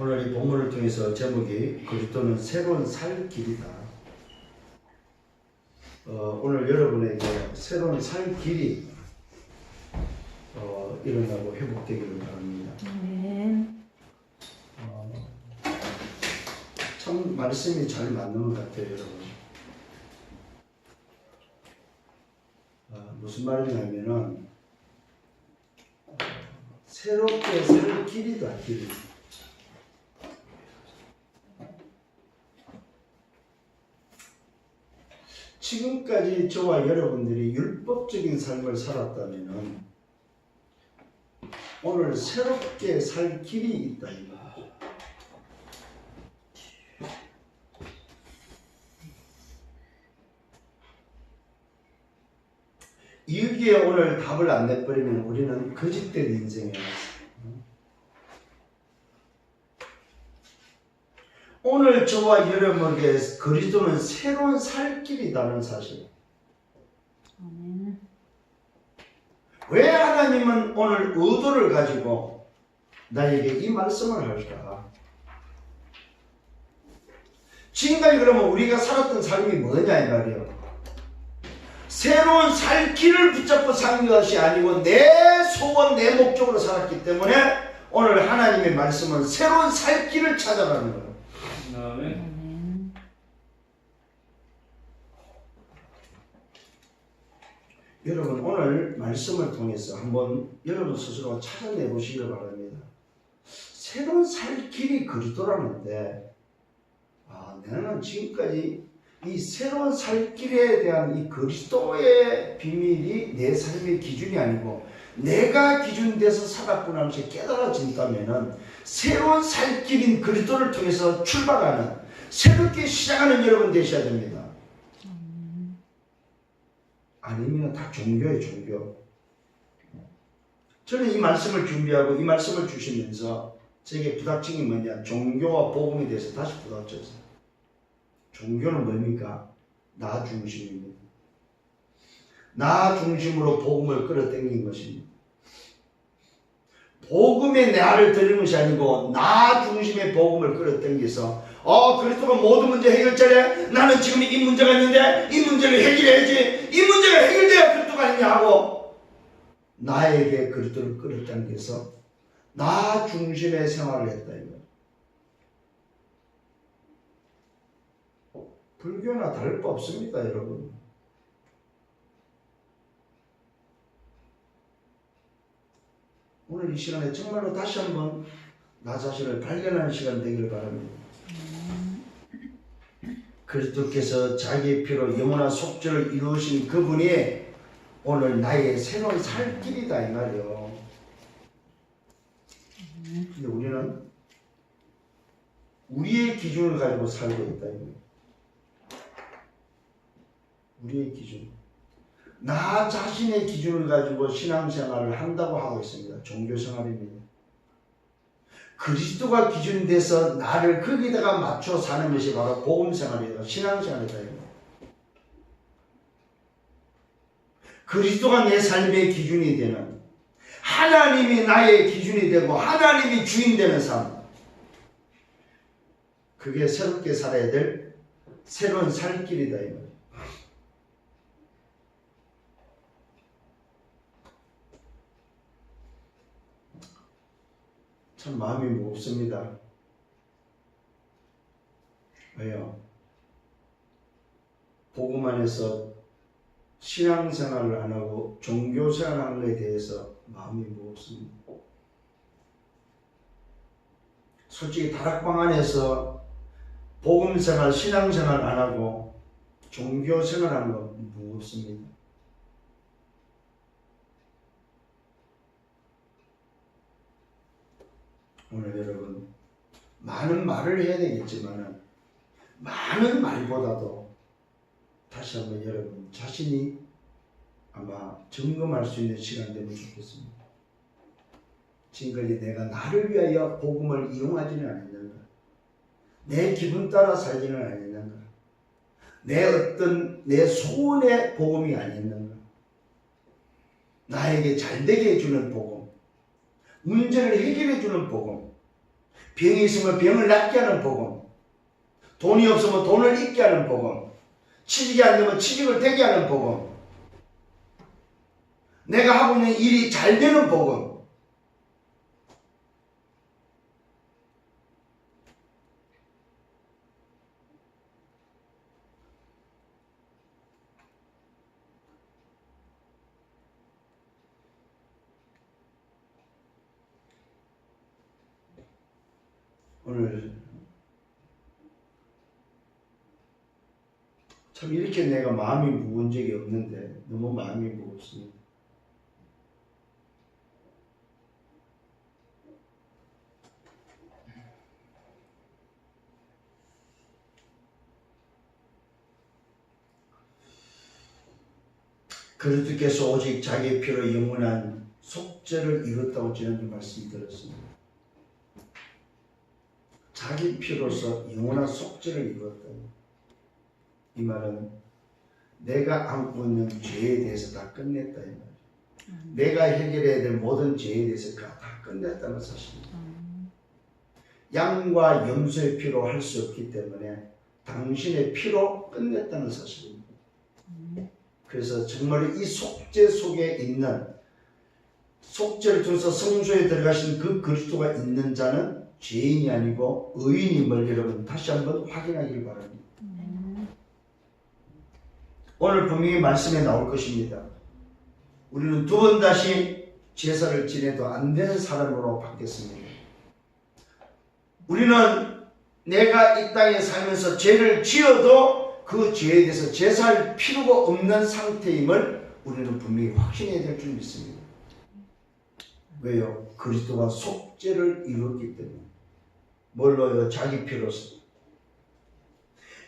오늘 이 본문을 통해서 제목이 그리스도는 새로운 살 길이다. 오늘 여러분에게 새로운 살 길이 일어나고 회복되기를 바랍니다. 참 말씀이 잘 맞는 것 같아요, 여러분. 무슨 말이냐면은 새롭게 살 길이다, 길이. 지금까지 저와 여러분들이 율법적인 삶을 살았다면은 오늘 새롭게 살 길이 있다 이거. 여기에 오늘 답을 안 내버리면 우리는 거짓된 인생이에요. 오늘 저와 여러분에게 그리스도는 새로운 살 길이라는 사실. 왜 하나님은 오늘 의도를 가지고 나에게 이 말씀을 할까? 지금까지 그러면 우리가 살았던 삶이 뭐냐 이 말이에요. 새로운 살 길을 붙잡고 산 것이 아니고 내 소원, 내 목적으로 살았기 때문에 오늘 하나님의 말씀은 새로운 살 길을 찾아가는 거예요. 아멘. 여러분 오늘 말씀을 통해서 한번 여러분 스스로 찾아내 보시기 바랍니다. 새로운 살 길이 그리스도라는데 나는 지금까지 이 새로운 살 길에 대한 이 그리스도의 비밀이 내 삶의 기준이 아니고 내가 기준돼서 살았구나 하면서 깨달아진다면은 새로운 살 길인 그리스도를 통해서 출발하는 새롭게 시작하는 여러분 되셔야 됩니다. 아니면 다 종교예요, 종교. 저는 이 말씀을 준비하고 이 말씀을 주시면서 제게 부닥친 게 뭐냐, 종교와 복음에 대해서 다시 부닥쳤어요. 종교는 뭡니까? 나 중심입니다. 나 중심으로 복음을 끌어당긴 것입니다. 복음에 나를 드리는 것이 아니고 나 중심의 복음을 끌어당겨서 그리스도가 모든 문제 해결자래. 나는 지금 이 문제가 있는데 이 문제를 해결해야지. 이 문제가 해결돼야 그리스도가 아니냐 하고 나에게 그리스도를 끌어당겨서 나 중심의 생활을 했다 이거. 불교나 다를 바 없습니다, 여러분. 오늘 이 시간에 정말로 다시 한번 나 자신을 발견하는 시간 되기를 바랍니다. 그리스도께서 자기의 피로 영원한 속죄를 이루신 그분이 오늘 나의 새로운 살 길이다 이 말이요. 근데 우리는 우리의 기준을 가지고 살고 있다 이 말이요. 우리의 기준, 나 자신의 기준을 가지고 신앙생활을 한다고 하고 있습니다. 종교생활입니다. 그리스도가 기준돼서 나를 거기다가 맞춰 사는 것이 바로 복음생활이다, 신앙생활이다. 그리스도가 내 삶의 기준이 되는, 하나님이 나의 기준이 되고 하나님이 주인 되는 삶, 그게 새롭게 살아야 될 새로운 살 길이다 이 말이에요. 참 마음이 무겁습니다. 왜요? 복음 안에서 신앙생활을 안 하고 종교생활을 하는 것에 대해서 마음이 무겁습니다. 솔직히 다락방 안에서 복음생활, 신앙생활 안 하고 종교생활 하는 거 무겁습니다. 오늘 여러분 많은 말을 해야 되겠지만 많은 말보다도 다시 한번 여러분 자신이 아마 점검할 수 있는 시간 되면 좋겠습니다. 지금까지 내가 나를 위하여 복음을 이용하지는 않았는가? 내 기분 따라 살지는 않았는가? 내 소원의 복음이 아니었는가? 나에게 잘되게 해주는 복음, 문제를 해결해주는 복음, 병이 있으면 병을 낫게 하는 복음, 돈이 없으면 돈을 있게 하는 복음, 취직이 안 되면 취직을 되게 하는 복음, 내가 하고 있는 일이 잘 되는 복음. 오늘 참 이렇게 내가 마음이 무거운 적이 없는데 너무 마음이 무겁습니다. 그리스도께서 오직 자기의 피로 영원한 속죄를 이뤘다고 지난주 말씀드렸습니다. 자기 피로서 영원한 속죄를 이뤘다. 이 말은 내가 안고 있는 죄에 대해서 다 끝냈다 이 말이에요. 내가 해결해야 될 모든 죄에 대해서 다 끝냈다는 사실입니다. 양과 염소의 피로 할 수 없기 때문에 당신의 피로 끝냈다는 사실입니다. 그래서 정말 이 속죄 속에 있는, 속죄를 통해서 성소에 들어가신 그 그리스도가 있는 자는 죄인이 아니고 의인임을 여러분 다시 한번 확인하기를 바랍니다. 오늘 분명히 말씀에 나올 것입니다. 우리는 두 번 다시 제사를 지내도 안 되는 사람으로 바뀌었습니다. 우리는 내가 이 땅에 살면서 죄를 지어도 그 죄에 대해서 제사할 필요가 없는 상태임을 우리는 분명히 확신해야 될 줄 믿습니다. 왜요? 그리스도가 속죄를 이뤘기 때문에. 뭘로요? 자기 피로서.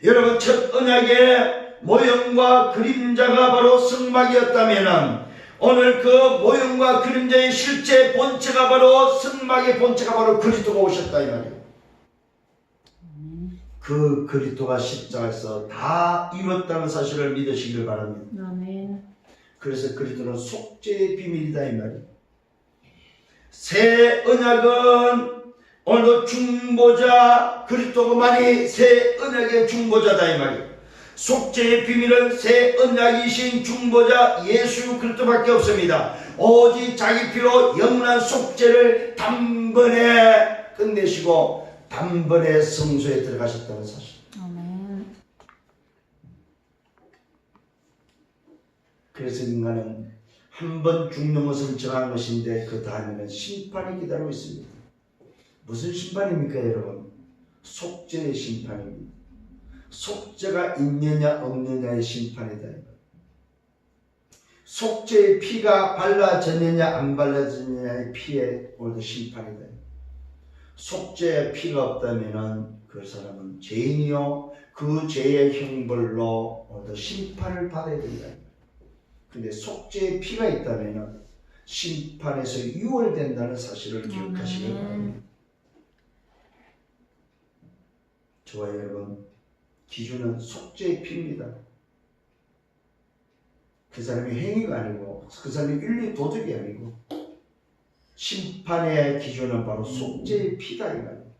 여러분, 첫 언약의 모형과 그림자가 바로 성막이었다면 오늘 그 모형과 그림자의 실제 본체가 바로, 성막의 본체가 바로 그리스도가 오셨다 이 말이에요. 그 그리스도가 십자가에서 다 이뤘다는 사실을 믿으시길 바랍니다. 아멘. 그래서 그리스도는 속죄의 비밀이다 이 말이에요. 새 언약은 오늘도 중보자 그리스도만이 새 언약의 중보자다 이 말이에요. 속죄의 비밀은 새 언약이신 중보자 예수 그리스도밖에 없습니다. 오직 자기 피로 영원한 속죄를 단번에 끝내시고 단번에 성소에 들어가셨다는 사실. 아멘. 그래서 인간은 한 번 죽는 것은 정한 것인데 그 다음에는 심판이 기다리고 있습니다. 무슨 심판입니까 여러분? 속죄의 심판입니다. 속죄가 있느냐 없느냐의 심판이다. 속죄의 피가 발라졌느냐 안 발라졌느냐의 피의 오늘도 심판이다. 속죄의 피가 없다면 그 사람은 죄인이요 그 죄의 형벌로 오늘도 심판을 받아야 된다. 근데 속죄의 피가 있다면 심판에서 유월된다는 사실을 기억하시길 바랍니다. 저와 여러분, 기준은 속죄의 피입니다. 그 사람의 행위가 아니고 그 사람의 윤리 도덕이 아니고 심판의 기준은 바로 속죄의 피다 이 말이에요.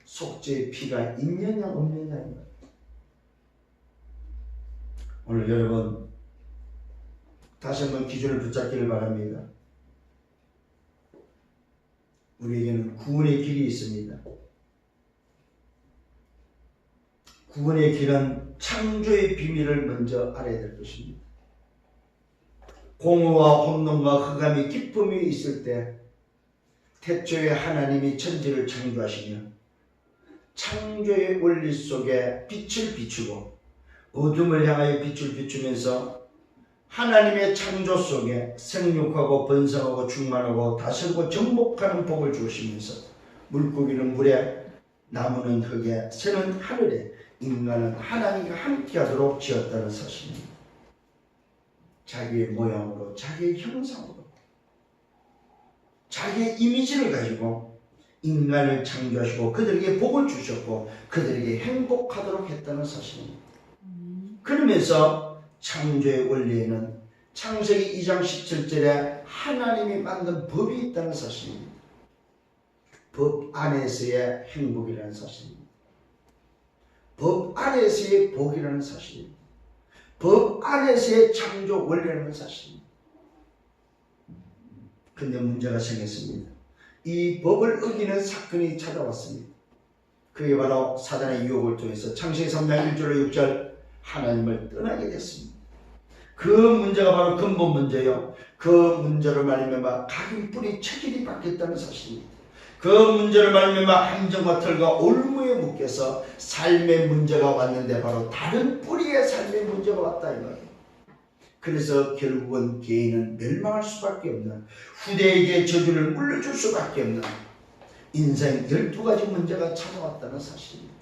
속죄의 피가 있느냐 없느냐 이 말이에요. 오늘 여러분 다시 한번 기준을 붙잡기를 바랍니다. 우리에게는 구원의 길이 있습니다. 구원의 길은 창조의 비밀을 먼저 알아야 될 것입니다. 공허와 혼돈과 흑암이 기쁨이 있을 때 태초에 하나님이 천지를 창조하시며 창조의 원리 속에 빛을 비추고 어둠을 향하여 빛을 비추면서 하나님의 창조 속에 생육하고 번성하고 충만하고 다스리고 정복하는 복을 주시면서 물고기는 물에, 나무는 흙에, 새는 하늘에, 인간은 하나님과 함께하도록 지었다는 사실입니다. 자기의 모양으로, 자기의 형상으로, 자기의 이미지를 가지고 인간을 창조하시고 그들에게 복을 주셨고 그들에게 행복하도록 했다는 사실입니다. 그러면서 창조의 원리에는 창세기 2장 17절에 하나님이 만든 법이 있다는 사실입니다. 법 안에서의 행복이라는 사실입니다. 법 안에서의 복이라는 사실입니다. 법 안에서의 창조 원리라는 사실입니다. 근데 문제가 생겼습니다. 이 법을 어기는 사건이 찾아왔습니다. 그게 바로 사단의 유혹을 통해서 창세기 3장 1절로 6절 하나님을 떠나게 됐습니다. 그 문제가 바로 근본 문제요. 그 문제를 말미암아 각인 뿌리 체질이 바뀌었다는 사실입니다. 그 문제를 말미암아 함정과 털과 올무에 묶여서 삶의 문제가 왔는데 바로 다른 뿌리의 삶의 문제가 왔다 이 말이에요. 그래서 결국은 개인은 멸망할 수밖에 없는, 후대에게 저주를 물려줄 수밖에 없는 인생 12가지 문제가 찾아왔다는 사실입니다.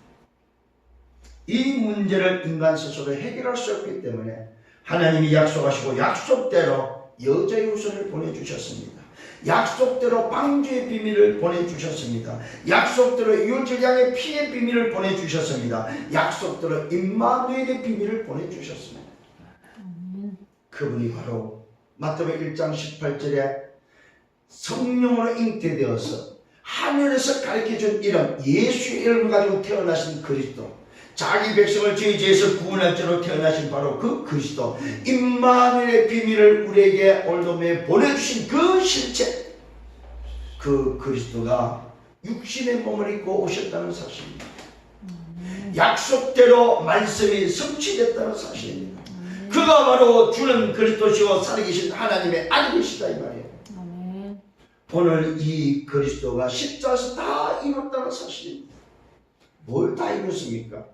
이 문제를 인간 스스로 해결할 수 없기 때문에 하나님이 약속하시고 약속대로 여자의 후손을 보내주셨습니다. 약속대로 방주의 비밀을 보내주셨습니다. 약속대로 이웃을 향해 피의 비밀을 보내주셨습니다. 약속대로 임마누엘의 비밀을 보내주셨습니다. 그분이 바로 마태복음 1장 18절에 성령으로 잉태되어서 하늘에서 가르쳐준 이름, 예수의 이름을 가지고 태어나신 그리스도, 자기 백성을 저희 죄에서 구원할 자로 태어나신 바로 그 그리스도, 임마누엘의 비밀을 우리에게 올돔에 보내주신 그 실체, 그 그리스도가 육신의 몸을 입고 오셨다는 사실입니다. 약속대로 말씀이 성취됐다는 사실입니다. 그가 바로 주는 그리스도시고 살아계신 하나님의 아들이시다 이 말이에요. 오늘 이 그리스도가 십자가에서 다 이뤘다는 사실입니다. 뭘 다 이뤘습니까?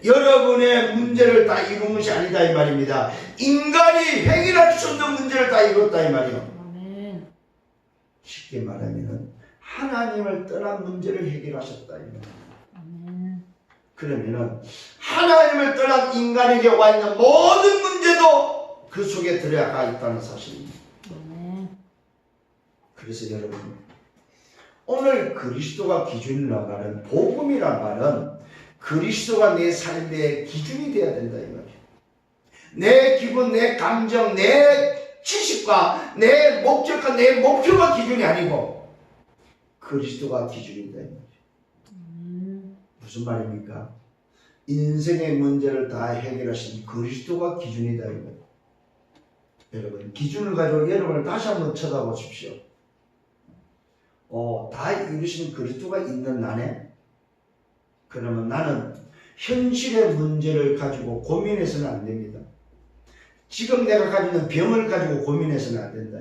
여러분의 문제를 다 이룬 것이 아니다 이 말입니다. 인간이 해결할 수 없는 문제를 다 이뤘다 이 말이에요. 쉽게 말하면 하나님을 떠난 문제를 해결하셨다 이 말이에요. 그러면은 하나님을 떠난 인간에게 와 있는 모든 문제도 그 속에 들어가 있다는 사실입니다. 그래서 여러분, 오늘 그리스도가 기준이라는 말은, 복음이란 말은 그리스도가 내 삶의 기준이 되어야 된다 이 말이에요. 내 기분, 내 감정, 내 지식과 내 목적과 내 목표가 기준이 아니고 그리스도가 기준이다 이 말이에요. 무슨 말입니까? 인생의 문제를 다 해결하신 그리스도가 기준이다 이 말이에요. 여러분, 기준을 가지고 여러분을 다시 한번 쳐다보십시오. 다 이루신 그리스도가 있는 나네? 그러면 나는 현실의 문제를 가지고 고민해서는 안 됩니다. 지금 내가 가지고 있는 병을 가지고 고민해서는 안 된다.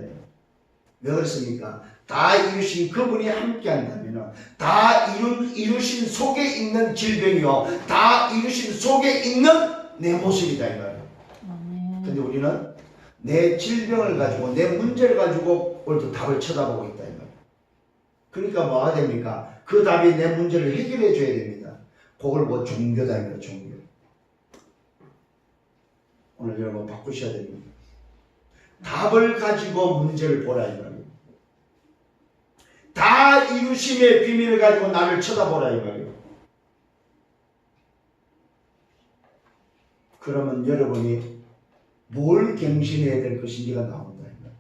왜 그렇습니까? 다 이루신 그분이 함께 한다면 다 이루신 속에 있는 질병이요, 다 이루신 속에 있는 내 모습이다 이 말이에요. 근데 우리는 내 질병을 가지고, 내 문제를 가지고 오늘도 답을 쳐다보고 있다 이 말이에요. 그러니까 뭐가 됩니까? 그 답이 내 문제를 해결해 줘야 됩니다. 그걸 뭐 종교다 이 말이에요. 종교. 오늘 여러분 바꾸셔야 됩니다. 답을 가지고 문제를 보라 이 말이에요. 다 이루심의 비밀을 가지고 나를 쳐다보라 이 말이에요. 그러면 여러분이 뭘 갱신해야 될 것인지가 나온다 이 말이에요.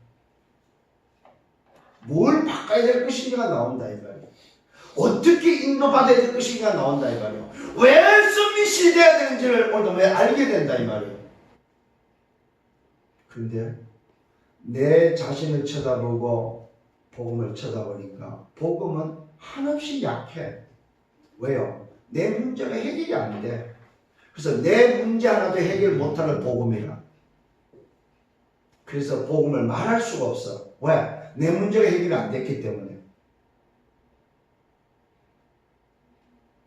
뭘 바꿔야 될 것인지가 나온다 이 말이에요. 어떻게 인도받아야 될 것인지가 나온다 이 말이에요. 왜 서밋이 돼야 되는지를 오늘 왜 알게 된다 이 말이에요. 그런데 내 자신을 쳐다보고 복음을 쳐다보니까 복음은 한없이 약해. 왜요? 내 문제가 해결이 안 돼. 그래서 내 문제 하나도 해결 못하는 복음이라. 그래서 복음을 말할 수가 없어. 왜? 내 문제가 해결이 안 됐기 때문에.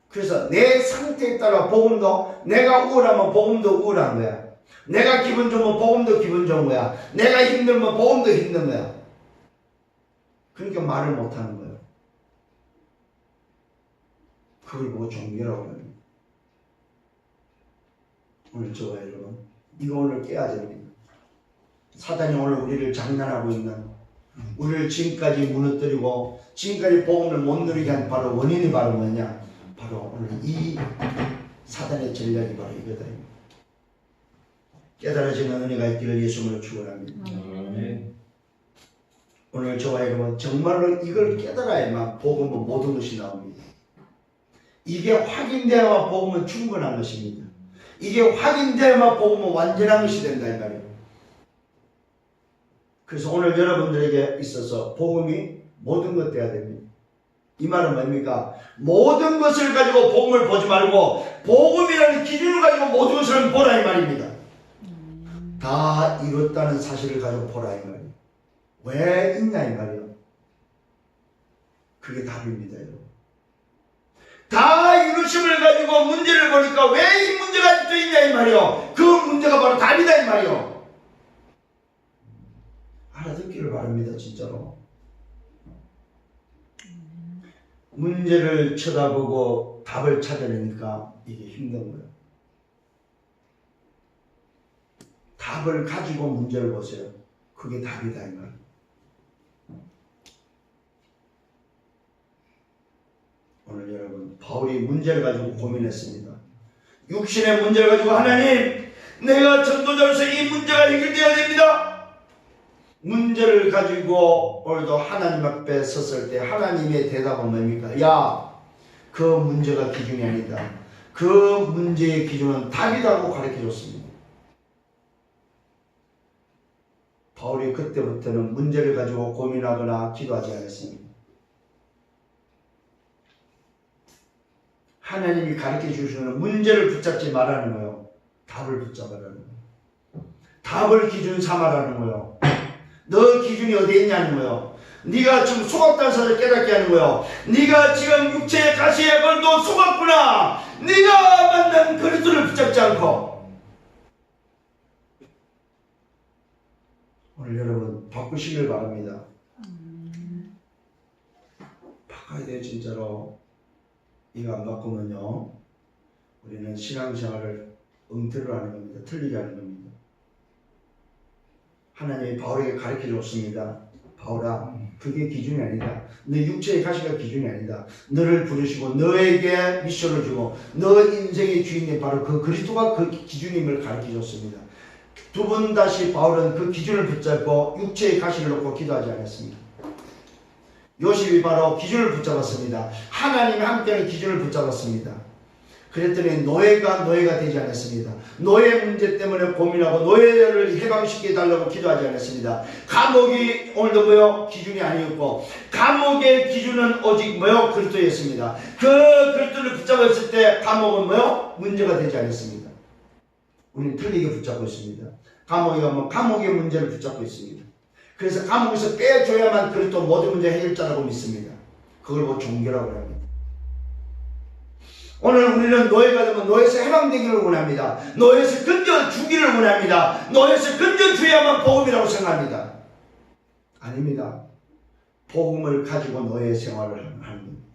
그래서 내 상태에 따라 복음도, 내가 우울하면 복음도 우울한 거야. 내가 기분 좋으면 복음도 기분 좋은 거야. 내가 힘들면 복음도 힘든 거야. 그러니까 말을 못하는 거예요. 그걸 보고 종교라고 합니다. 오늘 저와 여러분, 이거 오늘 깨야 됩니다. 사단이 오늘 우리를 장난하고 있는, 우리를 지금까지 무너뜨리고 지금까지 복음을 못 누리게 한 바로 원인이 바로 뭐냐? 바로 오늘 이 사단의 전략이 바로 이거다. 깨달아지는 은혜가 있기를 예수님으로 축원합니다. 오늘 저와 여러분 정말로 이걸 깨달아야만 복음은 모든 것이 나옵니다. 이게 확인되어야 복음은 충분한 것입니다. 이게 확인되어야 복음은 완전한 것이 된다 이 말이에요. 그래서 오늘 여러분들에게 있어서 복음이 모든 것 되어야 됩니다. 이 말은 뭡니까? 모든 것을 가지고 복음을 보지 말고 복음이라는 기준을 가지고 모든 것을 보라 이 말입니다. 다 이뤘다는 사실을 가지고 보라 이 말이에요. 왜 있냐 이 말이에요. 그게 답입니다 여러분. 다 이루심을 가지고 문제를 보니까 왜 이 문제가 아직도 있냐 이 말이에요. 그 문제가 바로 답이다 이 말이에요. 알아듣기를 바랍니다 진짜로. 문제를 쳐다보고 답을 찾아내니까 이게 힘든 거예요. 답을 가지고 문제를 보세요. 그게 답이다 이 말. 오늘 여러분 바울이 문제를 가지고 고민했습니다. 육신의 문제를 가지고 하나님 내가 전도자로서 이 문제가 해결되어야 됩니다. 문제를 가지고 오늘도 하나님 앞에 섰을 때 하나님의 대답은 뭡니까? 야, 그 문제가 기준이 아니다. 그 문제의 기준은 답이라고 가르쳐줬습니다. 바울이 그때부터는 문제를 가지고 고민하거나 기도하지 않았습니다. 하나님이 가르쳐 주시는 문제를 붙잡지 말라는 거예요. 답을 붙잡으라는 거예요. 답을 기준 삼아라는 거예요. 너 기준이 어디에 있냐는 거예요. 네가 지금 속았다는 사실을 깨닫게 하는 거예요. 네가 지금 육체의 가시에 걸도 속았구나. 네가 만난 그리스도를 붙잡지 않고. 오늘 여러분 바꾸시길 바랍니다. 바꿔야 돼요 진짜로. 이거 안 바꾸면요 우리는 신앙생활을 엉터리로 하는 겁니다. 틀리게 하는 겁니다. 하나님이 바울에게 가르쳐 줬습니다. 바울아, 그게 기준이 아니다. 너 육체의 가시가 기준이 아니다. 너를 부르시고 너에게 미션을 주고 너 인생의 주인이 바로 그 그리스도가 그 기준임을 가르쳐 줬습니다. 두 번 다시 바울은 그 기준을 붙잡고 육체의 가시를 놓고 기도하지 않았습니다. 요셉이 바로 기준을 붙잡았습니다. 하나님이 함께하는 기준을 붙잡았습니다. 그랬더니 노예가 되지 않았습니다. 노예 문제 때문에 고민하고 노예를 해방시켜 달라고 기도하지 않았습니다. 감옥이 오늘도 뭐요? 기준이 아니었고 감옥의 기준은 오직 뭐요? 그리스도였습니다. 그 그리스도를 붙잡았을 때 감옥은 뭐요? 문제가 되지 않았습니다. 우리는 틀리게 붙잡고 있습니다. 감옥이 가면 감옥의 문제를 붙잡고 있습니다. 그래서 감옥에서 빼줘야만 그리스도 모든 문제 해결자라고 믿습니다. 그걸 뭐 종교라고 합니다. 오늘 우리는 노예가 되면 노예에서 해방되기를 원합니다. 노예에서 건져주기를 원합니다. 노예에서 건져줘야만 복음이라고 생각합니다. 아닙니다. 복음을 가지고 노예 생활을 하는 겁니다.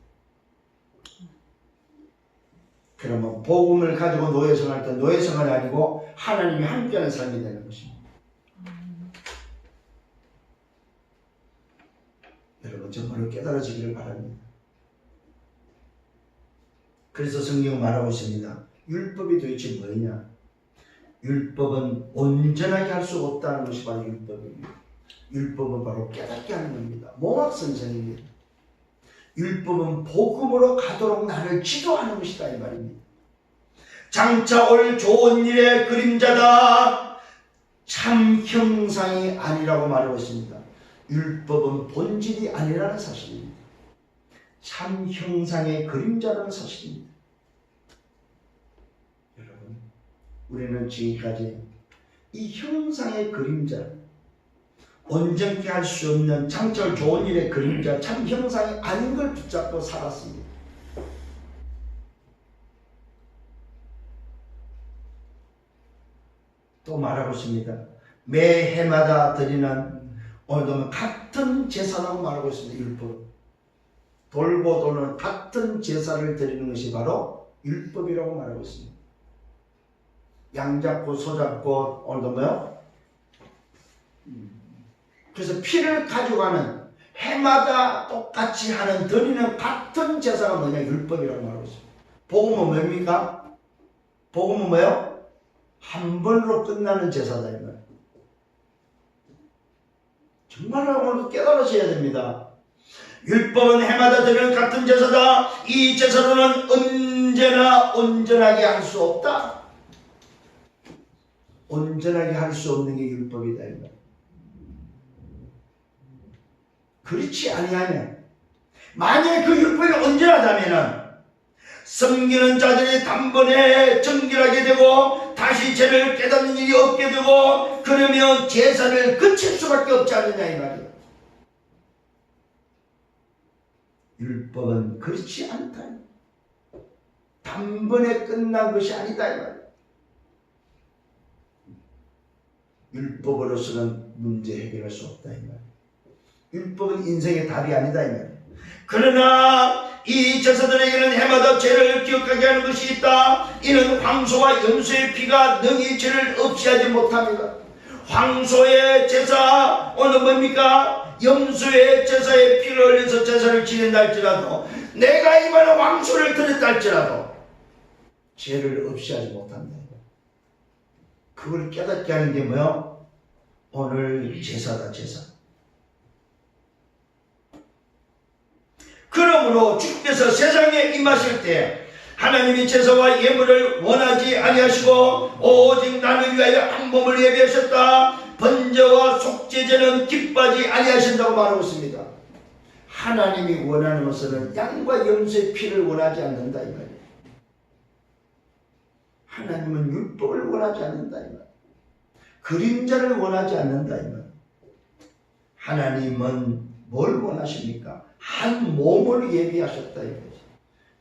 그러면 복음을 가지고 노예 생활할 때 노예 생활이 아니고 하나님이 함께하는 삶이 되는 것입니다. 여러분 정말로 깨달아지기를 바랍니다. 그래서 성경은 말하고 있습니다. 율법이 도대체 뭐냐? 율법은 온전하게 할 수 없다는 것이 바로 율법입니다. 율법은 바로 깨닫게 하는 겁니다. 몽학선생입니다. 율법은 복음으로 가도록 나를 지도하는 것이다 이 말입니다. 장차 올 좋은 일의 그림자다. 참 형상이 아니라고 말하고 있습니다. 율법은 본질이 아니라는 사실입니다. 참 형상의 그림자라는 사실입니다. 여러분, 우리는 지금까지 이 형상의 그림자, 온전케 할 수 없는 장철 좋은 일의 그림자, 참 형상이 아닌 걸 붙잡고 살았습니다. 또 말하고 있습니다. 매 해마다 드리는 오늘도 같은 제사라고 말하고 있습니다. 율법. 돌고 도는 같은 제사를 드리는 것이 바로 율법이라고 말하고 있습니다. 양 잡고 소 잡고 오늘도 뭐요? 그래서 피를 가져가는 해마다 똑같이 하는 드리는 같은 제사가 뭐냐? 율법이라고 말하고 있습니다. 복음은 뭡니까? 복음은 뭐요? 한 번으로 끝나는 제사다 이 말. 정말 오늘도 깨달으셔야 됩니다. 율법은 해마다 드리는 같은 제사다. 이 제사로는 언제나 온전하게 할 수 없다. 온전하게 할 수 없는 게 율법이다. 그렇지 아니하면, 만약에 그 율법이 온전하다면은 섬기는 자들이 단번에 정결하게 되고 다시 죄를 깨닫는 일이 없게 되고, 그러면 제사를 그칠 수밖에 없지 않느냐 이 말이에요. 율법은 그렇지 않다. 단번에 끝난 것이 아니다 이 말이에요. 율법으로서는 문제 해결할 수 없다 이 말이에요. 율법은 인생의 답이 아니다 이 말이에요. 그러나 이 제사들에게는 해마다 죄를 기억하게 하는 것이 있다. 이는 황소와 염소의 피가 능히 죄를 없이 하지 못합니다. 황소의 제사, 오늘 뭡니까? 염소의 제사의 피를 흘려서 제사를 지낸다 할지라도, 내가 이번에 황소를 드렸다 할지라도 죄를 없이 하지 못한다. 그걸 깨닫게 하는 게 뭐야? 오늘 제사다 제사. 그러므로 주께서 세상에 임하실 때 하나님이 제사와 예물을 원하지 아니하시고 오직 나를 위하여 한 몸을 예비하셨다. 번제와 속죄제는 기뻐하지 아니하신다고 말하고 있습니다. 하나님이 원하는 것은 양과 염소의 피를 원하지 않는다 이 말이에요. 하나님은 율법을 원하지 않는다 이 말이에요. 그림자를 원하지 않는다 이 말이에요. 하나님은 뭘 원하십니까? 한 몸을 예비하셨다 이 말이에요.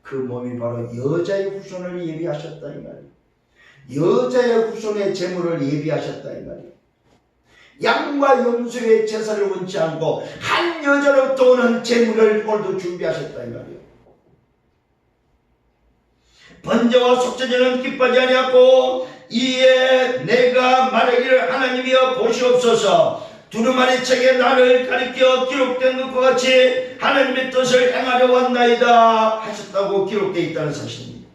그 몸이 바로 여자의 후손을 예비하셨다 이 말이에요. 여자의 후손의 제물을 예비하셨다 이 말이에요. 양과 염소의 제사를 원치 않고 한 여자로부터 오는 제물을 오늘도 준비하셨다 이 말이에요. 번제와 속죄제는 기뻐하지 아니하고 이에 내가 말하기를 하나님이여 보시옵소서. 두루마리 책에 나를 가리켜 기록된 것과 같이 하나님의 뜻을 행하려 왔나이다 하셨다고 기록되어 있다는 사실입니다.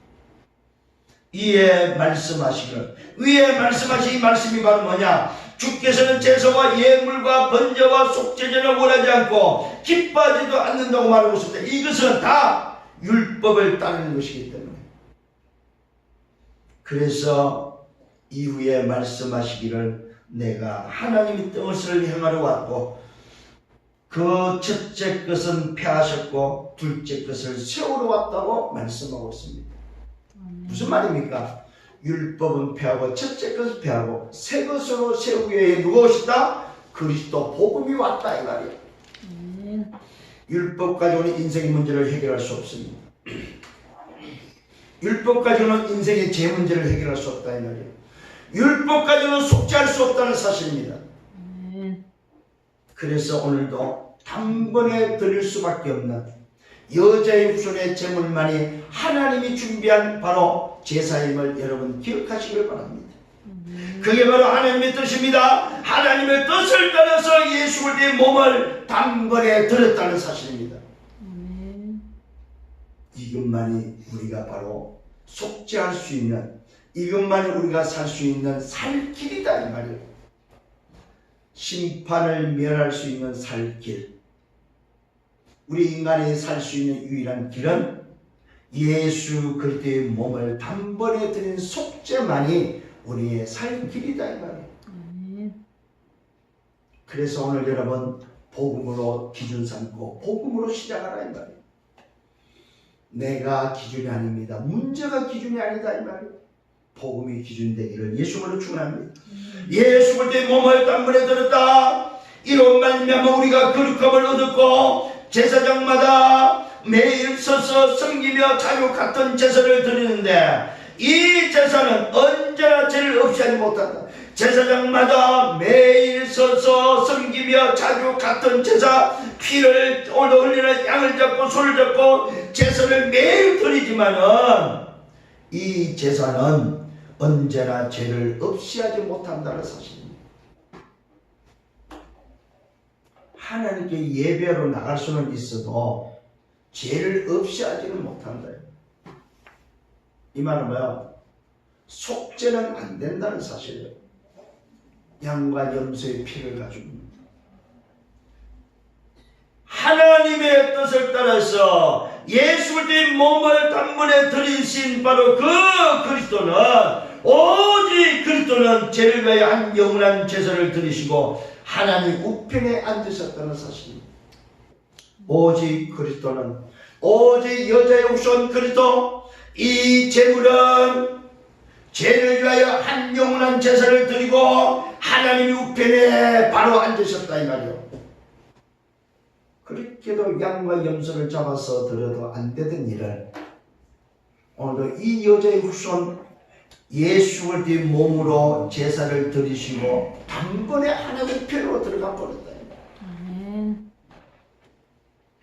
이에 말씀하시기를, 위에 말씀하신 이 말씀이 바로 뭐냐? 주께서는 제사와 예물과 번제와 속죄제를 원하지 않고 기뻐하지도 않는다고 말하고 있습니다. 이것은 다 율법을 따르는 것이기 때문에. 그래서 이후에 말씀하시기를 내가 하나님의 뜻을 행하러 왔고 그 첫째 것은 폐하셨고 둘째 것을 세우러 왔다고 말씀하고 있습니다. 무슨 말입니까? 율법은 폐하고 첫째 것을 폐하고 새 것으로 세우기 위해 누가 오셨다? 그리스도 복음이 왔다 이 말이에요. 율법 가지고는 인생의 문제를 해결할 수 없습니다. 율법 가지고는 인생의 제 문제를 해결할 수 없다 이 말이에요. 율법 가지고는 속죄할 수 없다는 사실입니다. 그래서 오늘도 단번에 드릴 수밖에 없는 여자의 후손의 제물만이 하나님이 준비한 바로 제사임을 여러분 기억하시길 바랍니다. 그게 바로 하나님의 뜻입니다. 하나님의 뜻을 따라서 예수 그리스도의 몸을 단번에 드렸다는 사실입니다. 이것만이 우리가 바로 속죄할 수 있는, 이것만이 우리가 살 수 있는 살 길이다 이 말이에요. 심판을 면할 수 있는 살 길, 우리 인간이 살 수 있는 유일한 길은 예수 그리스도의 몸을 단번에 드린 속죄만이 우리의 살 길이다 이 말이에요. 그래서 오늘 여러분 복음으로 기준 삼고 복음으로 시작하라 이 말이에요. 내가 기준이 아닙니다. 문제가 기준이 아니다 이 말이에요. 복음이 기준 되기를 예수로 축원합니다. 예수 그리스도의 몸을 단번에 들었다. 이로 말미암아 우리가 거룩함을 얻었고 제사장마다 매일 서서 섬기며 자주 같은 제사를 드리는데 이 제사는 언제나 죄를 없이 하지 못한다. 제사장마다 매일 서서 섬기며 자주 같은 제사, 피를 오늘 흘리는 양을 잡고 소를 잡고 제사를 매일 드리지만은 이 제사는 언제나 죄를 없이 하지 못한다는 사실입니다. 하나님께 예배로 나갈 수는 있어도 죄를 없이 하지는 못한다. 이 말은 뭐야? 속죄는 안 된다는 사실이에요. 양과 염소의 피를 가지고 하나님의 뜻을 따라서 예수 그리스도의 몸을 단번에 들이신 바로 그 그리스도는, 오직 그리스도는 죄를 위하여 한 영원한 제사를 드리시고 하나님 우편에 앉으셨다는 사실입니다. 오직 그리스도는, 오직 여자의 후손 그리스도, 이 제물은 죄를 위하여 한 영원한 제사를 드리고 하나님 우편에 바로 앉으셨다 이 말이요. 그렇게도 양과 염소를 잡아서 드려도 안 되던 일을 오늘도 이 여자의 후손 예수 그리스도의 몸으로 제사를 드리시고 단번에 하나님 우편으로 들어가 버렸다.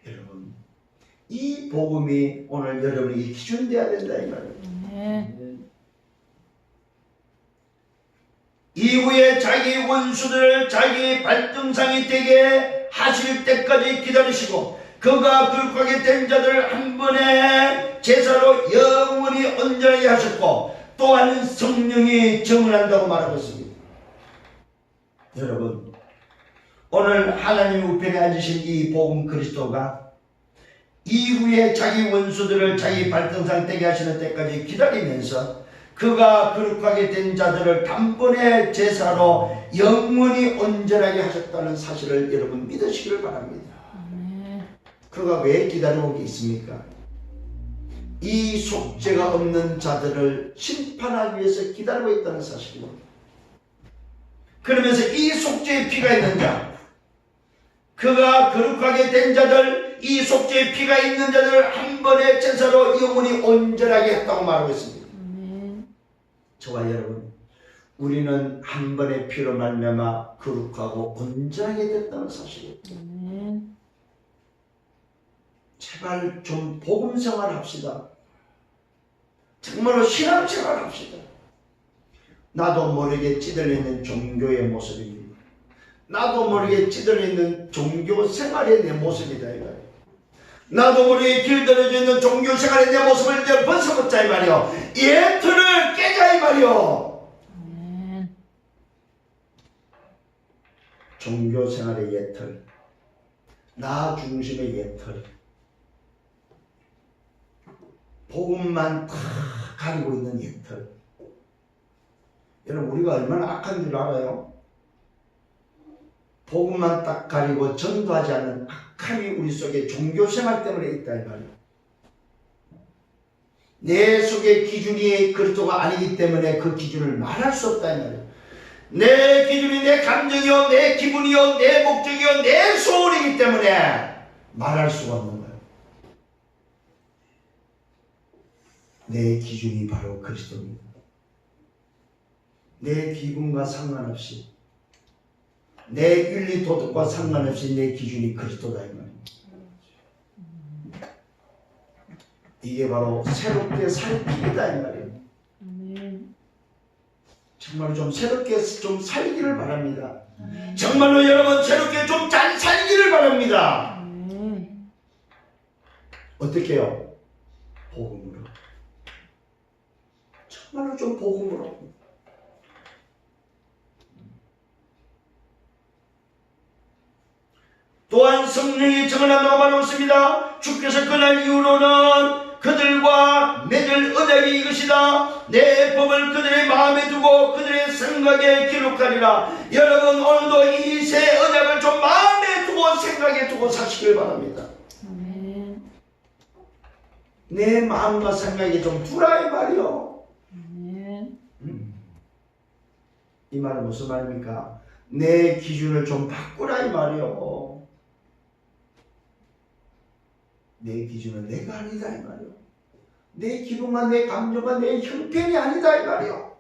여러분, 이 복음이 오늘 여러분에게 기준되어야 된다 이 말이에요. 이후에 자기 원수들을 자기 발등상이 되게 하실 때까지 기다리시고 그가 거룩하게 된 자들을 한 번에 제사로 영원히 온전하게 하셨고 또한 성령이 증언한다고 말하고 있습니다. 여러분, 오늘 하나님 우편에 앉으신 이 복음 그리스도가 이후에 자기 원수들을 자기 발등상 되게 하시는 때까지 기다리면서 그가 거룩하게 된 자들을 단번에 제사로 영원히 온전하게 하셨다는 사실을 여러분 믿으시기를 바랍니다. 그가 왜 기다리고 있습니까? 이 속죄가 없는 자들을 심판하기 위해서 기다리고 있다는 사실입니다. 그러면서 이 속죄의 피가 있는 자, 그가 거룩하게 된 자들, 이 속죄의 피가 있는 자들을 한 번의 제사로 영원히 온전하게 했다고 말하고 있습니다. 저와 여러분, 우리는 한 번의 피로 말미암아 거룩하고 온전하게 됐다는 사실입니다. 제발 좀 복음 생활 합시다. 정말로 신앙 생활 합시다. 나도 모르게 찌들려 있는 종교의 모습입니다. 나도 모르게 찌들려 있는 종교 생활의 내 모습이다 이 말이에요. 나도 모르게 길들여져 있는 종교 생활의 내 모습을 이제 벗어보자 이 말이요. 이 틀을 깨자 이 말이요. 종교 생활의 예틀, 나 중심의 예틀, 복음만 다 가리고 있는 예틀. 여러분, 우리가 얼마나 악한 줄 알아요? 복음만 딱 가리고 전도하지 않는 악함이 우리 속에 종교생활 때문에 있다 이 말이에요. 내 속에 기준이 그리스도가 아니기 때문에 그 기준을 말할 수 없다 이 말이에요. 내 기준이 내 감정이요, 내 기분이요, 내 목적이요, 내 소원이기 때문에 말할 수가 없는 거예요. 내 기준이 바로 그리스도입니다. 내 기분과 상관없이, 내 윤리 도덕과 상관없이 내 기준이 그리스도다 이 말입니다. 이게 바로 새롭게 살기다 이 말이에요. 정말 좀 새롭게 좀 살기를 바랍니다. 정말로 여러분 새롭게 좀 잘 살기를 바랍니다. 어떻게 해요? 복음으로. 정말로 좀 복음으로. 또한 성령이 증언한다고 말하고 있습니다. 주께서 그날 이후로는 그들과 맺을 언약이 이것이다. 내 법을 그들의 마음에 두고 그들의 생각에 기록하리라. 여러분, 오늘도 이 새 언약을 좀 마음에 두고 생각에 두고 사시길 바랍니다. 내 마음과 생각이 좀 두라 이 말이요. 이 말은 무슨 말입니까? 내 기준을 좀 바꾸라 이 말이요. 내 기준은 내가 아니다 이 말이요. 내 기분과 내 감정과 내 형편이 아니다 이 말이요.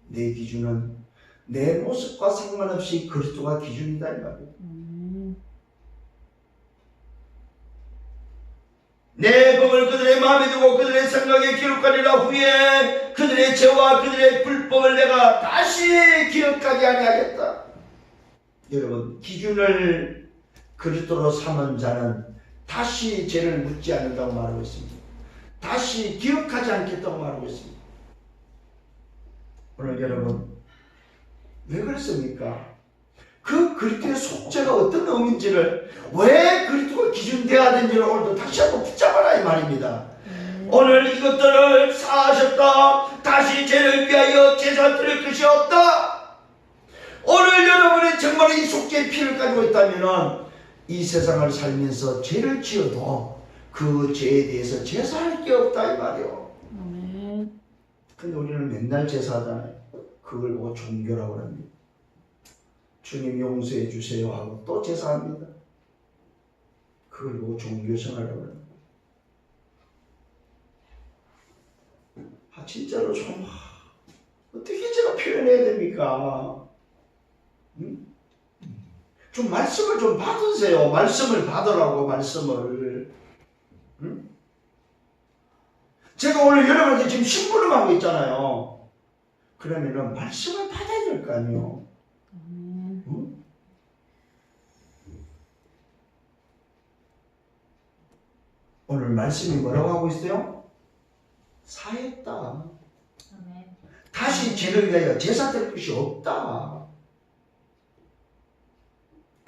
내 기준은 내 모습과 상관없이 그리스도가 기준이다 이 말이요. 내 법을 그들의 마음에 두고 그들의 생각에 기록하리라. 후에 그들의 죄와 그들의 불법을 내가 다시 기억하게 아니하겠다. 여러분, 기준을 그리스도로 삼은 자는 다시 죄를 묻지 않는다고 말하고 있습니다. 다시 기억하지 않겠다고 말하고 있습니다. 오늘 여러분, 왜 그렇습니까? 그 그리스도의 속죄가 어떤 의미인지를, 왜 그리스도가 기준되어야 되는지를 오늘도 다시 한번 붙잡아라 이 말입니다. 오늘 이것들을 사하셨다. 다시 죄를 위하여 제사 드릴 것이 없다. 오늘 여러분이 정말 이 속죄의 피를 가지고 있다면 이 세상을 살면서 죄를 지어도 그 죄에 대해서 제사할 게 없다 이 말이요. 근데 우리는 맨날 제사하잖아요. 그걸 보고 종교라고 합니다. 주님 용서해 주세요 하고 또 제사합니다. 그걸 보고 종교생활이라고 합니다. 진짜로 좀 어떻게 제가 표현해야 됩니까? 좀 말씀을 좀 받으세요. 말씀을 받으라고, 말씀을. 제가 오늘 여러분한테 지금 심부름하고 있잖아요. 그러면은 말씀을 받아야 될 거 아니에요. 오늘 말씀이 뭐라고 하고 있어요? 사했다. 다시 죄를 위하여 제사 드릴 것이 없다.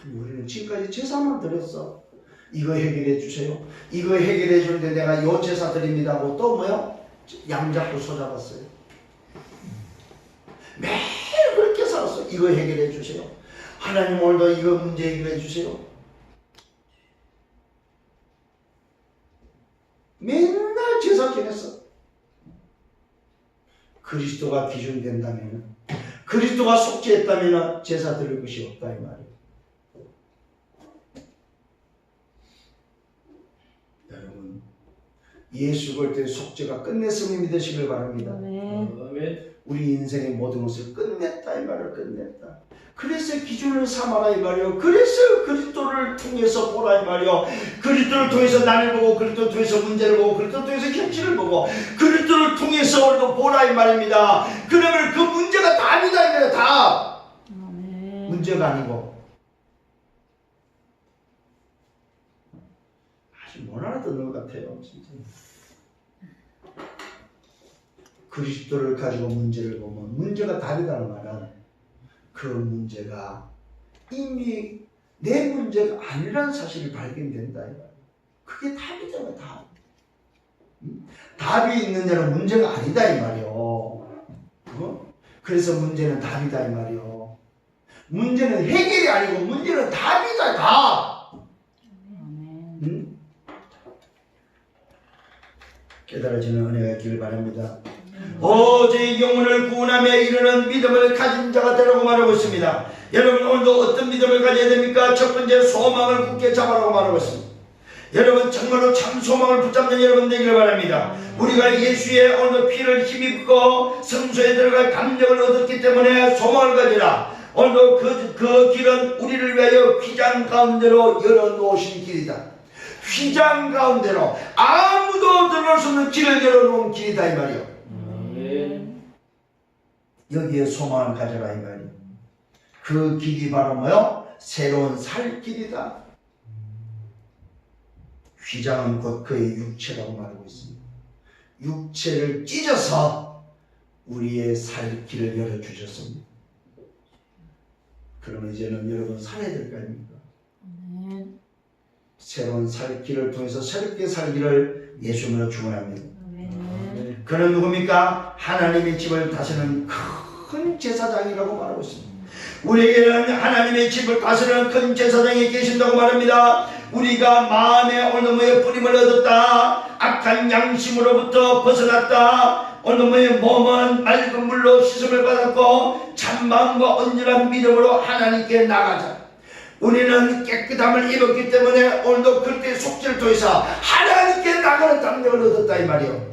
우리는 지금까지 제사만 드렸어. 이거 해결해 주세요. 이거 해결해 주는데 내가 요 제사 드립니다 하고 또 뭐요? 양 잡고 소 잡았어요. 매일 그렇게 살았어. 이거 해결해 주세요. 하나님 오늘도 이거 문제 해결해 주세요. 맨날 제사 지냈어. 그리스도가 기준된다면, 그리스도가 속죄했다면 제사 드릴 것이 없다 이 말이에요. 여러분, 예수 그리스도의 속죄가 끝냈음을 믿으시길 바랍니다. 우리 인생의 모든 것을 끝냈다 이 말을 끝냈다. 그래서 기준을 삼아라 이 말이요. 그래서 그리스도를 통해서 보라 이 말이요. 그리스도를 통해서 나를 보고, 그리스도를 통해서 문제를 보고, 그리스도를 통해서 현실을 보고, 그리스도를 통해서 오늘도 보라 이 말입니다. 그러면 그 문제가 답이다 이 말이야. 답. 문제가 아니고. 아주 못 알아듣는 것 같아요 진짜. 그리스도를 가지고 문제를 보면 문제가 답이라는 말은 그 문제가 이미 내 문제가 아니라는 사실이 발견된다. 그게 답이잖아, 답. 답이 있는 데는 문제가 아니다 이 말이요. 그래서 문제는 답이다 이 말이요. 문제는 해결이 아니고 문제는 답이다, 답. 깨달아지는 은혜가 있기를 바랍니다. 제 영혼을 구원하며 이르는 믿음을 가진 자가 되라고 말하고 있습니다. 여러분 오늘도 어떤 믿음을 가져야 됩니까? 첫 번째, 소망을 굳게 잡아라고 말하고 있습니다. 여러분 정말로 참 소망을 붙잡는 여러분 되기를 바랍니다. 우리가 예수의 오늘 피를 힘입고 성소에 들어갈 감력을 얻었기 때문에 소망을 가지라. 오늘도 그 길은 우리를 위하여 휘장 가운데로 열어놓으신 길이다. 휘장 가운데로 아무도 들어올 수 없는 길을 열어놓은 길이다 이 말이요. 여기에 소망을 가져라 이 말이요. 그 길이 바로 뭐요? 새로운 살 길이다. 휘장은 곧 그의 육체라고 말하고 있습니다. 육체를 찢어서 우리의 살 길을 열어주셨습니다. 그러면 이제는 여러분 살아야 될 거 아닙니까? 새로운 살 길을 통해서 새롭게 살기를 예수님으로 축원합니다. 그는 누굽니까? 하나님의 집을 다스리는 큰 제사장이라고 말하고 있습니다. 우리에게는 하나님의 집을 다스리는 큰 제사장이 계신다고 말합니다. 우리가 마음에 오늘 뭐의 뿌림을 얻었다. 악한 양심으로부터 벗어났다. 오늘 뭐의 몸은 맑은 물로 씻음을 받았고 참마음과 온전한 믿음으로 하나님께 나가자. 우리는 깨끗함을 입었기 때문에 오늘도 그때의 속죄를 통해서 하나님께 나가는 담력을 얻었다 이 말이요.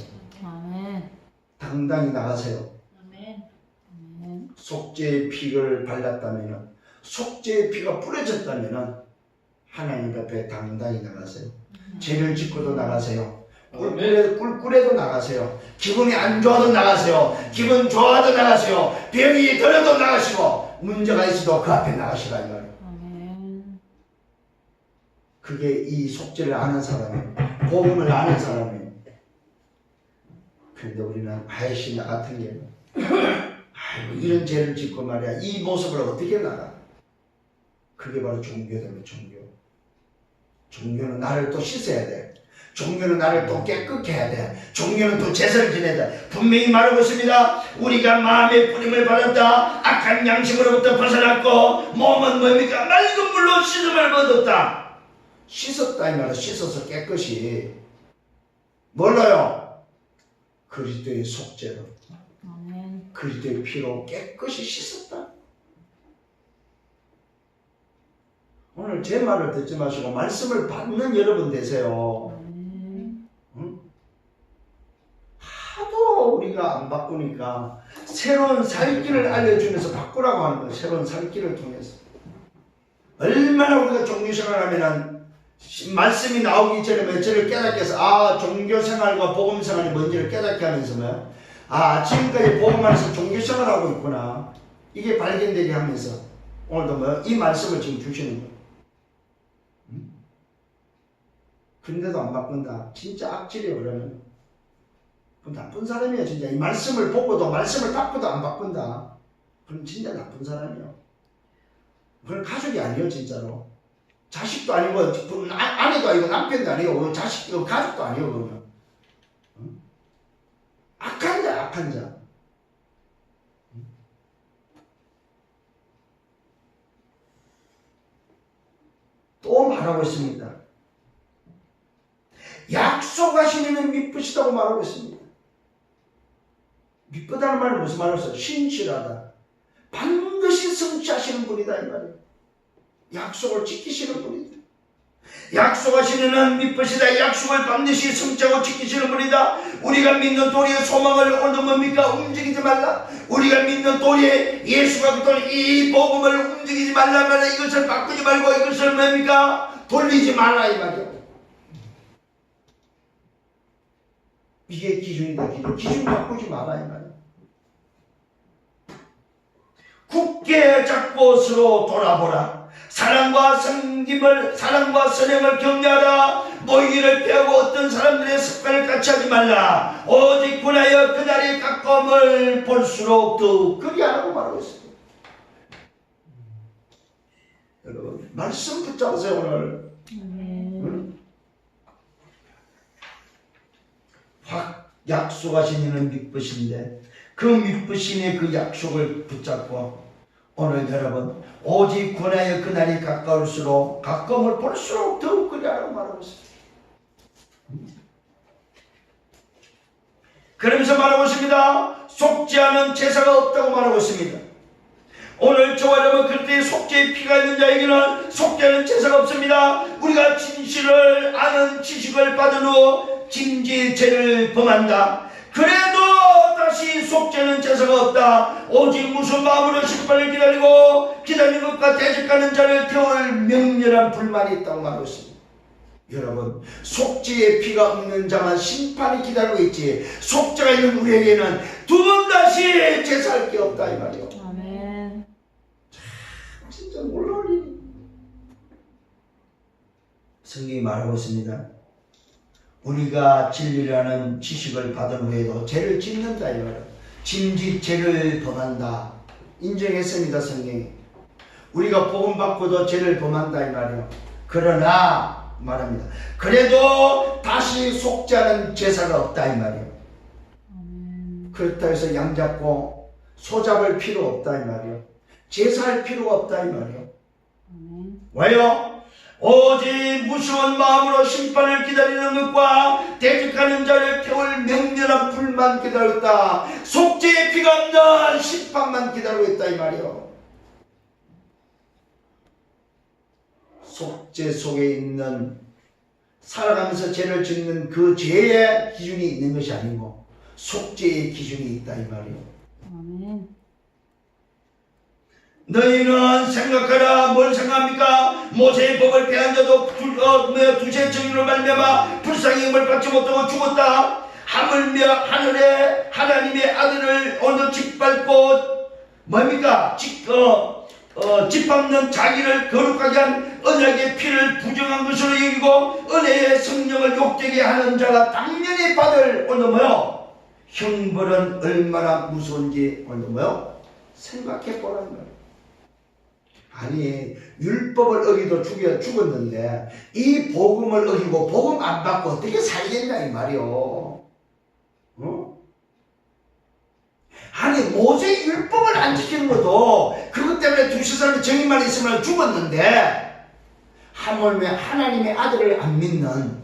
당당히 나가세요. 속죄의 피를 발랐다면, 속죄의 피가 뿌려졌다면 하나님 앞에 당당히 나가세요. 죄를 짓고도 나가세요. 꿀꿀해도 나가세요. 기분이 안 좋아도 나가세요. 기분 좋아도 나가세요. 병이 들어도 나가시고 문제가 있어도 그 앞에 나가시라 이 말이에요. 그게 이 속죄를 아는 사람이에요. 복음을 아는 사람이에요. 그런데 우리는 아이씨 나 같은 게 아이고 이런 죄를 짓고 말이야 이 모습을 어떻게 나가? 그게 바로 종교되면 종교. 종교는 나를 또 씻어야 돼. 종교는 나를 또 깨끗게 해야 돼. 종교는 또 제사를 지내야 돼. 분명히 말하고 있습니다. 우리가 마음의 뿌림을 받았다. 악한 양심으로부터 벗어났고 몸은 뭡니까? 맑은 물로 씻음을 얻었다. 씻었다 이 말은 씻어서 깨끗이 뭘로요? 그리스도의 속죄로 그리스도의 피로 깨끗이 씻었다. 오늘 제 말을 듣지 마시고 말씀을 받는 여러분 되세요. 응? 하도 우리가 안 바꾸니까 새로운 살길을 알려주면서 바꾸라고 하는 거예요. 새로운 살길을 통해서. 얼마나 우리가 종교생활 하면은 말씀이 나오기 전에 며칠을 깨닫게 해서 종교생활과 복음생활이 뭔지를 깨닫게 하면서 지금까지 복음 안에서 종교생활하고 있구나. 이게 발견되게 하면서 오늘도 이 말씀을 지금 주시는 거예요. 근데도 안 바꾼다. 진짜 악질이에요. 그러면 나쁜 사람이야. 진짜 이 말씀을 보고도 말씀을 받고도 안 바꾼다. 그럼 진짜 나쁜 사람이야. 그건 가족이 아니에요. 진짜로. 자식도 아니고 아내도 아니고 남편도 아니고 자식도 가족도 아니에요. 그러면 악한 자, 악한 자. 또 말하고 있습니다. 약속하신 이는 미쁘시다고 말하고 있습니다. 미쁘다는 말은 무슨 말을 써요? 신실하다. 반드시 성취하시는 분이다 이 말이에요. 약속을 지키시는 분이다. 약속하신 이는 미쁘시다. 약속을 반드시 성취하고 지키시는 분이다. 우리가 믿는 도리의 소망을 오늘도 뭡니까? 움직이지 말라. 우리가 믿는 도리에 예수가 그토록 이 복음을 움직이지 말라 말라. 이것을 바꾸지 말고 이것을 뭡니까? 돌리지 말라 이 말이에요. 이게 기준이다. 기준 바꾸지 마라 이 말이야. 굳게 잡고 서로 돌아보라. 사랑과 선행을 격려하라. 모이기를 피하고 어떤 사람들의 습관을 같이하지 말라. 오직 군하여 그날의 가까움을 볼수록 더욱 그리하라고 말하고 있습니다. 여러분 말씀 붙잡으세요 오늘. 확 약속하신 이는 미쁘신데 그 미쁘심의 그 약속을 붙잡고 오늘 여러분 오직 군하여 그날이 가까울수록 가까움을 볼수록 더욱 그리하라고 말하고 있습니다. 그러면서 말하고 있습니다. 속지 않은 제사가 없다고 말하고 있습니다. 오늘 저와 여러분 그때 속죄의 피가 있는 자에게는 속죄하는 제사가 없습니다. 우리가 진실을 아는 지식을 받은 후 짐짓죄를 범한다. 그래도 다시 속죄는 제사가 없다. 오직 무슨 마음으로 심판을 기다리는 것과 대적하는 자를 태울 명렬한 불만이 있다고 말하고 있습니다. 여러분 속죄의 피가 없는 자만 심판이 기다리고 있지 속죄가 있는 우리에게는 두 번 다시 제사할 게 없다 이 말이요. 아멘. 참 진짜 놀라운 일이. 성경이 말하고 있습니다. 우리가 진리라는 지식을 받은 후에도 죄를 짓는다 이 말이에요. 짐짓 죄를 범한다. 인정했습니다 성경이. 우리가 복음 받고도 죄를 범한다 이 말이에요. 그러나 말합니다. 그래도 다시 속죄하는 제사가 없다 이 말이에요. 그렇다고 해서 양 잡고 소 잡을 필요 없다 이 말이에요. 제사할 필요가 없다 이 말이에요. 왜요? 오직 무서운 마음으로 심판을 기다리는 것과 대적하는 자를 태울 명렬한 불만 기다렸다. 속죄의 피가 없는 심판만 기다리고 있다 이 말이요. 속죄 속에 있는 살아가면서 죄를 짓는 그 죄의 기준이 있는 것이 아니고 속죄의 기준이 있다 이 말이요. 아멘. 너희는 생각하라. 뭘 생각합니까? 모세의 법을 폐한 자도 두세 정의로 말미암아 불쌍히 힘을 받지 못하고 죽었다. 하물며 하늘에 하나님의 아들을 어느 짓밟고 뭡니까? 짓밟는 자기를 거룩하게 한 언약의 피를 부정한 것으로 여기고 은혜의 성령을 욕되게 하는 자가 당연히 받을 오늘 뭐요? 형벌은 얼마나 무서운지 오늘 뭐요? 생각해 보라는 거예요. 아니 율법을 어기도 죽었는데 이 복음을 어기고 복음 안 받고 어떻게 살겠냐 이 말이요. 아니 모세 율법을 안 지키는 것도 그것 때문에 두세 사람이 정의만 있으면 죽었는데 하물며 하나님의 아들을 안 믿는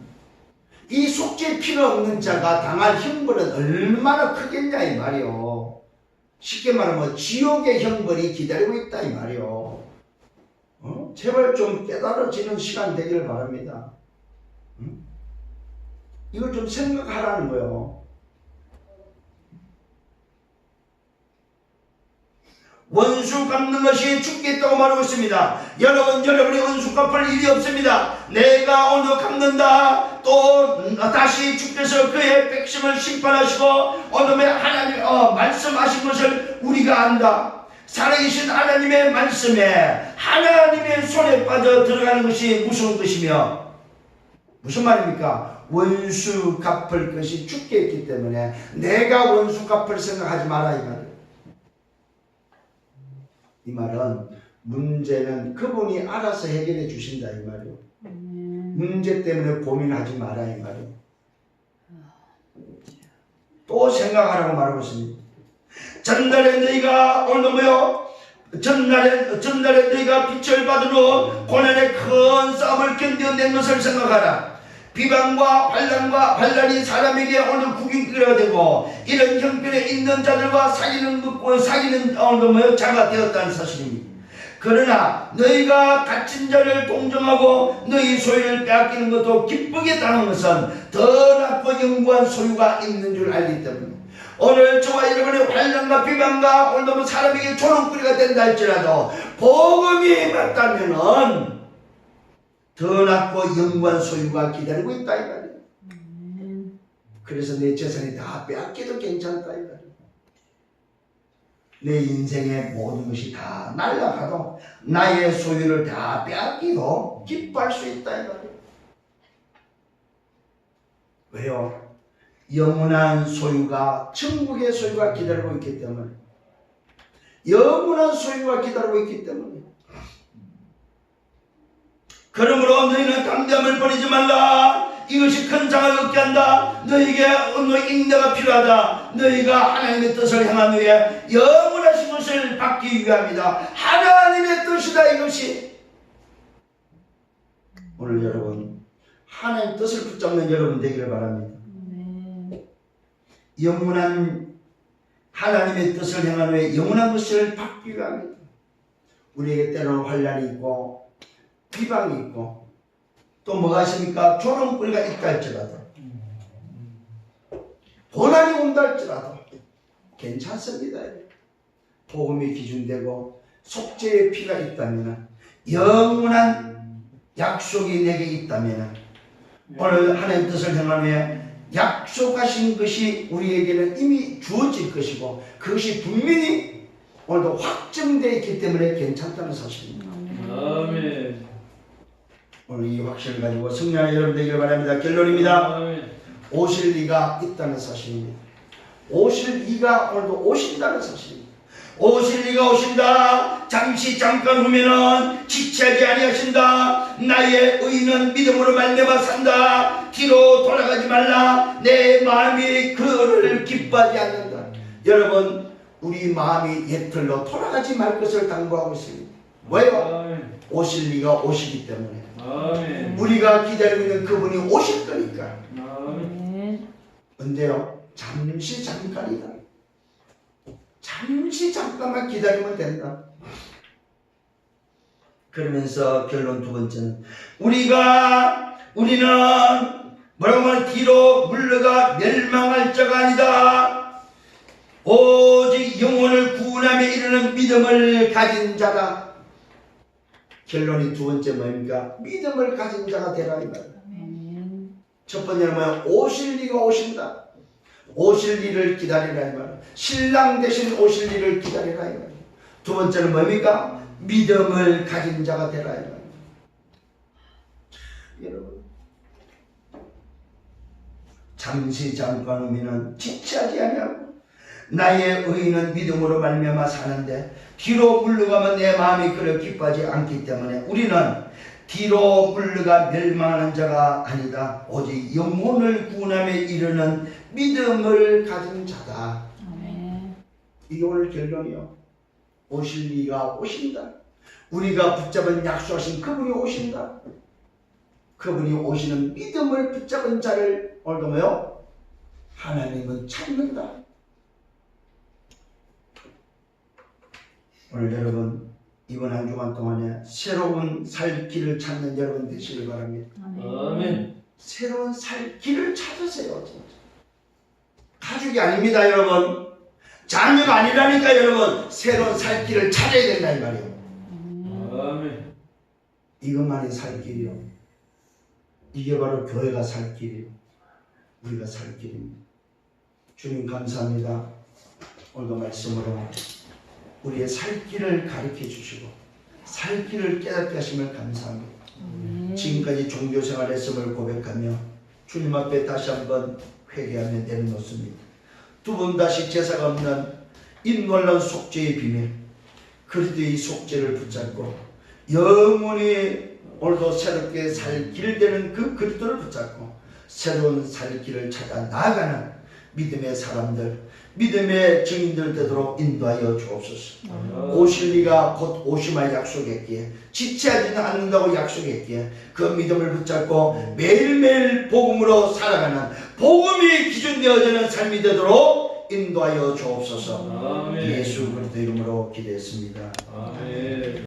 이 속죄 필요 없는 자가 당할 형벌은 얼마나 크겠냐 이 말이요. 쉽게 말하면 지옥의 형벌이 기다리고 있다 이 말이요. 제발 좀 깨달아지는 시간 되기를 바랍니다. 이걸 좀 생각하라는 거예요. 원수 갚는 것이 죽겠다고 말하고 있습니다. 여러분이 원수 갚을 일이 없습니다. 내가 오늘 갚는다. 또 다시 주께서 그의 백성을 심판하시고 오늘의 하나님 말씀하신 것을 우리가 안다. 살아계신 하나님의 말씀에 하나님의 손에 빠져 들어가는 것이 무슨 것이며 무슨 말입니까? 원수 갚을 것이 죽겠기 때문에 내가 원수 갚을 생각하지 마라 이 말이에요. 이 말은 문제는 그분이 알아서 해결해 주신다 이 말이에요. 문제 때문에 고민하지 마라 이 말이에요. 또 생각하라고 말하고 있습니다. 전날에 너희가 오늘 뭐요? 전날에 너희가 빛을 받으러 고난의 큰 싸움을 견뎌낸 것을 생각하라. 비방과 환란이 사람에게 오늘 구경거리가 되고 이런 형편에 있는 자들과 사귀는 자가 되었다는 사실입니다. 그러나 너희가 갇힌 자를 동정하고 너희 소유를 빼앗기는 것도 기쁘게 당하는 것은 더 낫고 영구한 소유가 있는 줄 알기 때문에 오늘 저와 여러분의 환란과 비방과 오늘 사람에게 조롱거리가 된다 할지라도 복음이 맞다면은 더 낫고 영원한 소유가 기다리고 있다 이 말이에요. 그래서 내 재산이 다 빼앗겨도 괜찮다 이 말이에요. 내 인생의 모든 것이 다 날아가도 나의 소유를 다 빼앗기도 기뻐할 수 있다 이 말이에요. 왜요? 영원한 소유가 천국의 소유가 기다리고 있기 때문에 영원한 소유가 기다리고 있기 때문에 그러므로 너희는 담대함을 버리지 말라. 이것이 큰 장을 얻게 한다. 너희에게 인내가 필요하다. 너희가 하나님의 뜻을 향한 후에 영원하신 것을 받기 위함이다. 하나님의 뜻이다 이것이. 오늘 여러분 하나님의 뜻을 붙잡는 여러분 되기를 바랍니다. 영원한 하나님의 뜻을 향한 후에 영원한 것을 받기 위함이다. 우리에게 때로는 환란이 있고 비방이 있고 또 뭐가 있습니까? 조롱거리가 있다 할지라도 고난이 온다 할지라도 괜찮습니다. 복음이 기준되고 속죄의 피가 있다면 영원한 약속이 내게 있다면 오늘 하나님의 뜻을 향한 후에 약속하신 것이 우리에게는 이미 주어질 것이고 그것이 분명히 오늘도 확정되어 있기 때문에 괜찮다는 사실입니다. 아멘. 오늘 이 확신을 가지고 승리하는 여러분 되기를 바랍니다. 결론입니다. 오실 리가 있다는 사실입니다. 오실 이가 오늘도 오신다는 사실입니다. 오실 리가 오신다. 잠깐 후면은 지체하지 아니하신다. 나의 의는 믿음으로 말미암아 산다. 뒤로 돌아가지 말라. 내 마음이 그를 기뻐하지 않는다. 여러분 우리 마음이 옛틀로 돌아가지 말 것을 당부하고 있습니다. 왜요? 오실 리가 오시기 때문에 아멘. 우리가 기다리고 있는 그분이 오실 거니까. 아멘. 근데요 잠시 잠깐이다. 잠시 잠깐만 기다리면 된다. 그러면서 결론 두 번째는 우리는 뭐라고 하면 뒤로 물러가 멸망할 자가 아니다. 오직 영혼을 구원함에 이르는 믿음을 가진 자다. 결론이 두 번째 뭡니까? 믿음을 가진 자가 되라 이 말이야. 첫 번째는 뭐야? 오실 리가 오신다. 오실 리를 기다리라 이 말이야. 신랑 대신 오실 리를 기다리라 이 말이야. 두 번째는 뭡니까? 믿음을 가진 자가 되라 이 말이야. 여러분 잠시 잠깐 후면은 지체하지 아니하고 나의 의인은 믿음으로 말미암아 사는데 뒤로 물러가면 내 마음이 그렇게 기뻐하지 않기 때문에 우리는 뒤로 물러가 멸망하는 자가 아니다. 오직 영혼을 구원함에 이르는 믿음을 가진 자다. 아멘. 이게 오늘 결론이요. 오실 이가 오신다. 우리가 붙잡은 약속하신 그분이 오신다. 그분이 오시는 믿음을 붙잡은 자를 오늘도 뭐요? 하나님은 찾는다. 오늘 여러분 이번 한 주간 동안에 새로운 살 길을 찾는 여러분 되시길 바랍니다. 아멘. 새로운 살 길을 찾으세요. 진짜. 가족이 아닙니다, 여러분. 자녀가 아니라니까, 여러분. 새로운 살 길을 찾아야 된다 이 말이에요. 아멘. 이것만이 살 길이요. 이게 바로 교회가 살 길이요. 우리가 살 길입니다. 주님 감사합니다. 오늘도 말씀으로 우리의 살 길을 가르쳐 주시고 살 길을 깨닫게 하시면 감사합니다. 지금까지 종교생활 했음을 고백하며 주님 앞에 다시 한번 회개하며 내려놓습니다. 두 번 다시 제사가 없는 이 놀라운 속죄의 비밀, 그리스도의 속죄를 붙잡고 영원히 오늘도 새롭게 살 길 되는 그 그리스도를 붙잡고 새로운 살 길을 찾아 나아가는 믿음의 사람들, 믿음의 증인들 되도록 인도하여 주옵소서. 오실 이가 곧 오심을 약속했기에 지체하지는 않는다고 약속했기에 그 믿음을 붙잡고 매일매일 복음으로 살아가는 복음이 기준되어지는 삶이 되도록 인도하여 주옵소서. 아멘. 예수 그리스도 이름으로 기도했습니다. 아멘.